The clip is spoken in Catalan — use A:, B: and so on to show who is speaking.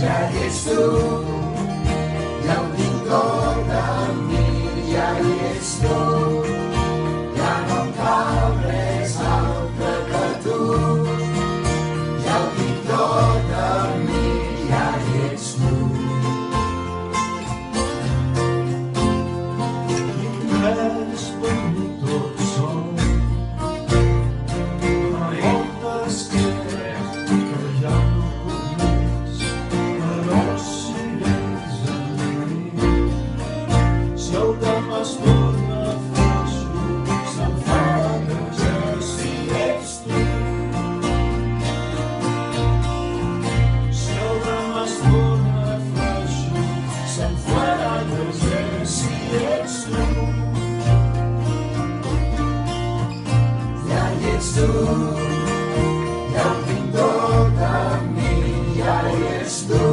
A: ja hi ets tu, i el pintor de mi ja hi ets tu, ja no em cal res altre que tu, i el pintor de mi ja hi ets tu.
B: Res per mi tot sol, a voltes crec que ja no puc més, però si ets amb mi, si el demà es torna feixuc, s'enfada si ets tu. Si el demà es torna feixuc, s'enfada si ets tu.
A: Ja hi ets tu, i el pintor de mi ja hi ets tu,